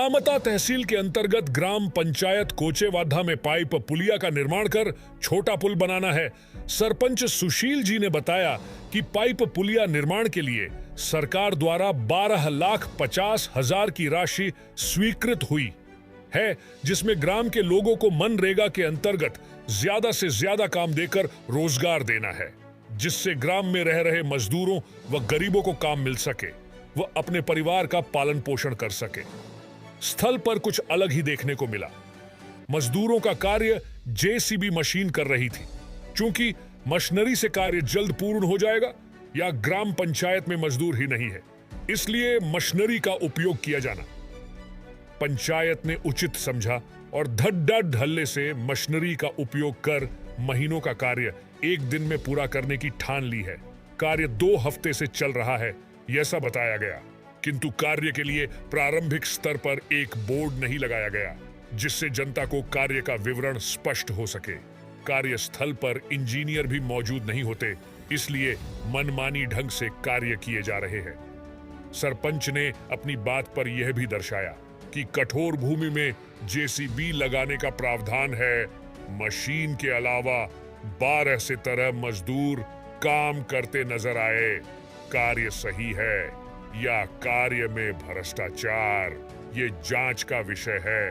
रामता तहसील के अंतर्गत ग्राम पंचायत कोचेवाधा में पाइप पुलिया का निर्माण कर छोटा पुल बनाना है। सरपंच सुशील जी ने बताया कि पाइप पुलिया निर्माण के लिए सरकार द्वारा 12,50,000 की राशि स्वीकृत हुई है, जिसमें ग्राम के लोगों को मनरेगा के अंतर्गत ज्यादा से ज्यादा काम देकर रोजगार देना है, जिससे ग्राम में रह रहे मजदूरों व गरीबों को काम मिल सके, वह अपने परिवार का पालन पोषण कर सके। स्थल पर कुछ अलग ही देखने को मिला। मजदूरों का कार्य जेसीबी मशीन कर रही थी। चूंकि मशीनरी से कार्य जल्द पूर्ण हो जाएगा या ग्राम पंचायत में मजदूर ही नहीं है, इसलिए मशीनरी का उपयोग किया जाना पंचायत ने उचित समझा और धड्डा ढलने से मशीनरी का उपयोग कर महीनों का कार्य एक दिन में पूरा करने की ठान ली है। कार्य 2 हफ्ते से चल रहा है, ऐसा बताया गया, किंतु कार्य के लिए प्रारंभिक स्तर पर एक बोर्ड नहीं लगाया गया, जिससे जनता को कार्य का विवरण स्पष्ट हो सके। कार्यस्थल पर इंजीनियर भी मौजूद नहीं होते, इसलिए मनमानी ढंग से कार्य किए जा रहे हैं। सरपंच ने अपनी बात पर यह भी दर्शाया कि कठोर भूमि में जेसीबी लगाने का प्रावधान है। मशीन के अलावा 12 से तरह मजदूर काम करते नजर आए। कार्य सही है या कार्य में भ्रष्टाचार, ये जांच का विषय है।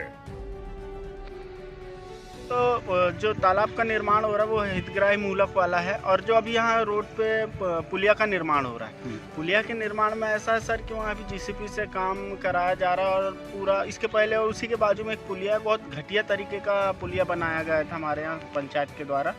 तो जो तालाब का निर्माण हो रहा है वो हितग्राही मूलक वाला है, और जो अभी यहाँ रोड पे पुलिया का निर्माण हो रहा है, पुलिया के निर्माण में ऐसा है सर कि वहाँ भी जीसीपी से काम कराया जा रहा है। और पूरा इसके पहले और उसी के बाजू में एक पुलिया है, बहुत घटिया तरीके का पुलिया बनाया गया था हमारे यहाँ पंचायत के द्वारा।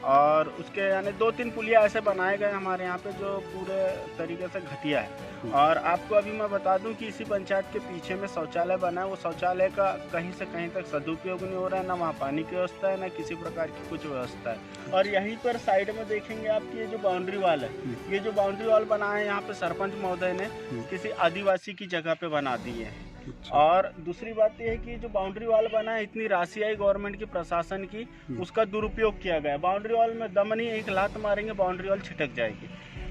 और उसके यानी 2-3 पुलिया ऐसे बनाए गए हमारे यहाँ पे जो पूरे तरीके से घटिया है। और आपको अभी मैं बता दूं कि इसी पंचायत के पीछे में शौचालय बना है, वो शौचालय का कहीं से कहीं तक सदुपयोग नहीं हो रहा है, ना वहाँ पानी की व्यवस्था है, ना किसी प्रकार की कुछ व्यवस्था है। और यहीं पर साइड में देखेंगे आपकी ये जो बाउंड्री वॉल है, ये जो बाउंड्री वॉल बना है यहाँ पे सरपंच महोदय ने किसी आदिवासी की जगह पे बना दी है। और दूसरी बात यह है कि जो बाउंड्री वॉल बना है, इतनी राशि आई गवर्नमेंट की, प्रशासन की, उसका दुरुपयोग किया गया। बाउंड्री वॉल में दम नहीं, एक लात मारेंगे बाउंड्री वॉल छिटक जाएगी।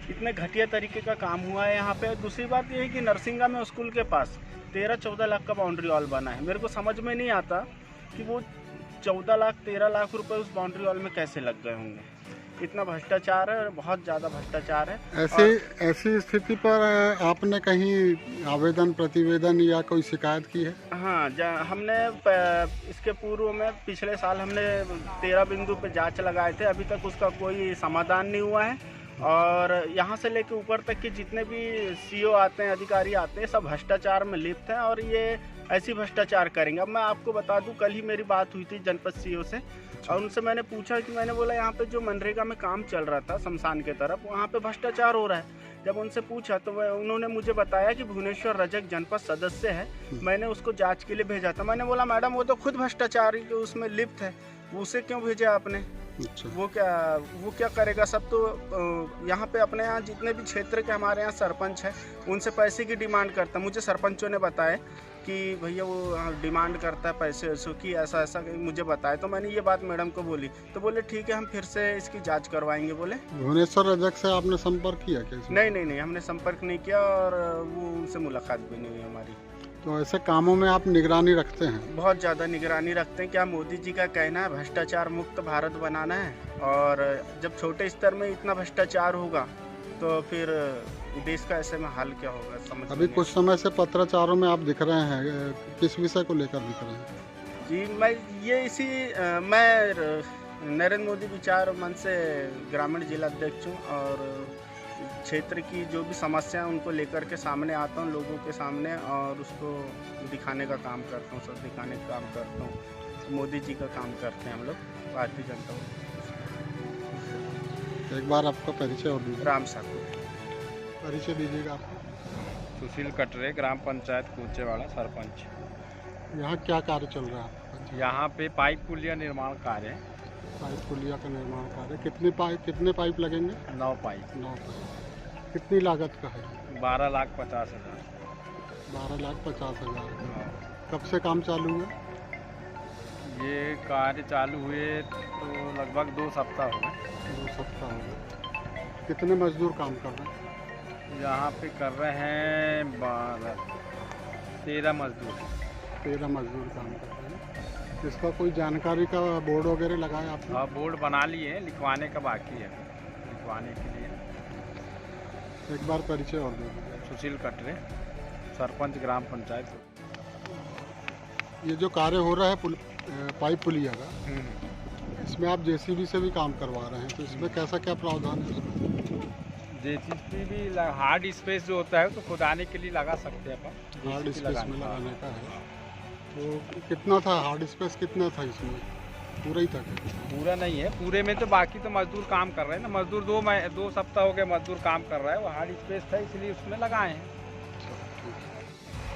इतने घटिया तरीके का काम हुआ है यहाँ पे। दूसरी बात यह है कि नरसिंगा में स्कूल के पास 13-14 लाख का बाउंड्री वॉल बना है। मेरे को समझ में नहीं आता कि वो 14 लाख 13 लाख रुपए उस बाउंड्री वॉल में कैसे लग गए होंगे। इतना भ्रष्टाचार है, बहुत ज़्यादा भ्रष्टाचार है। ऐसी स्थिति पर आपने कहीं आवेदन प्रतिवेदन या कोई शिकायत की है? हाँ, हमने इसके पूर्व में पिछले साल हमने 13 बिंदु पे जांच लगाए थे, अभी तक उसका कोई समाधान नहीं हुआ है। और यहाँ से लेकर ऊपर तक के जितने भी सीओ आते हैं, अधिकारी आते हैं, सब भ्रष्टाचार में लिप्त हैं और ये ऐसी भ्रष्टाचार करेंगे। अब मैं आपको बता दूं, कल ही मेरी बात हुई थी जनपद सीओ से, और उनसे मैंने पूछा कि मैंने बोला यहाँ पे जो मनरेगा में काम चल रहा था शमशान के तरफ, वहाँ पे भ्रष्टाचार हो रहा है। जब उनसे पूछा तो उन्होंने मुझे बताया कि भुवनेश्वर रजक जनपद सदस्य है, मैंने उसको जाँच के लिए भेजा था। मैंने बोला मैडम वो तो खुद भ्रष्टाचारी के उसमें लिप्त है, उसे क्यों भेजा आपने? अच्छा। वो क्या करेगा? सब तो यहाँ पे अपने यहाँ जितने भी क्षेत्र के हमारे यहाँ सरपंच हैं, उनसे पैसे की डिमांड करता है। मुझे सरपंचों ने बताया कि भैया वो डिमांड करता है पैसे वैसों की, ऐसा ऐसा मुझे बताया। तो मैंने ये बात मैडम को बोली, तो बोले ठीक है हम फिर से इसकी जांच करवाएंगे। बोले भुवनेश्वर रजक से आपने संपर्क किया क्या? नहीं, हमने संपर्क नहीं किया और वो उनसे मुलाकात भी नहीं हुई हमारी। तो ऐसे कामों में आप निगरानी रखते हैं? बहुत ज़्यादा निगरानी रखते हैं। क्या मोदी जी का कहना है भ्रष्टाचार मुक्त भारत बनाना है, और जब छोटे स्तर में इतना भ्रष्टाचार होगा तो फिर देश का ऐसे में हाल क्या होगा, समझ। अभी कुछ समय से पत्राचारों में आप दिख रहे हैं, किस विषय को लेकर दिख रहे हैं? जी मैं नरेंद्र मोदी विचार मंच से ग्रामीण जिला अध्यक्ष हूँ, और क्षेत्र की जो भी समस्या है उनको लेकर के सामने आता हूँ लोगों के सामने, और उसको दिखाने का काम करता हूँ, सब दिखाने का काम करता हूँ। मोदी जी का काम करते हैं हम लोग, भारतीय जनता पार्टी। एक बार आपका परिचय और दीजिए। राम साहब परिचय दीजिएगा आपको। सुशील कटरे, ग्राम पंचायत कोचेवाड़ा, सरपंच। यहाँ क्या कार्य चल रहा है? यहाँ पे पाइप पुलिया निर्माण कार्य है। पाइप पुलिया का निर्माण कार्य, कितने पाइप लगेंगे? 9 पाइप। 9 पाइप। कितनी लागत का है? 12,50,000। 12,50,000। कब से काम चालू है? ये कार्य चालू हुए तो लगभग 2 सप्ताह हो गए। 2 सप्ताह हो गए। कितने मजदूर काम कर रहे हैं? यहाँ पे कर रहे हैं 13 मजदूर। 13 मजदूर काम कर रहे हैं। इसका कोई जानकारी का बोर्ड वगैरह लगाया आपने? हाँ, बोर्ड बना लिए हैं, लिखवाने का बाकी है। लिखवाने के लिए एक बार परिचय और दे दीजिए। सुशील कटरे, सरपंच ग्राम पंचायत। ये जो कार्य हो रहा है पाइप पुलिया का, इसमें आप जेसीबी से भी काम करवा रहे हैं, तो इसमें कैसा क्या प्रावधान है उसमें? जेसीबी भी हार्ड स्पेस जो होता है तो खुदाने के लिए लगा सकते हैं अपन। हार्ड JCB स्पेस में लगाने का है। तो कितना था हार्ड स्पेस, कितना था इसमें? पूरा ही था क्या? पूरा नहीं है, पूरे में तो बाकी तो मजदूर काम कर रहे हैं ना। मजदूर 2 सप्ताह हो गए मजदूर काम कर रहा है। वो हार्ड स्पेस था इसलिए उसमें लगाए हैं।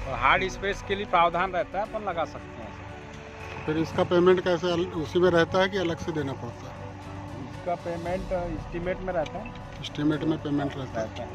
और हार्ड स्पेस के लिए प्रावधान रहता है, अपन लगा सकते हैं। फिर इसका पेमेंट कैसे उसी में रहता है कि अलग से देना पड़ता है? इसका पेमेंट एस्टीमेट में रहता है। एस्टीमेट में पेमेंट रहता है। रहता है।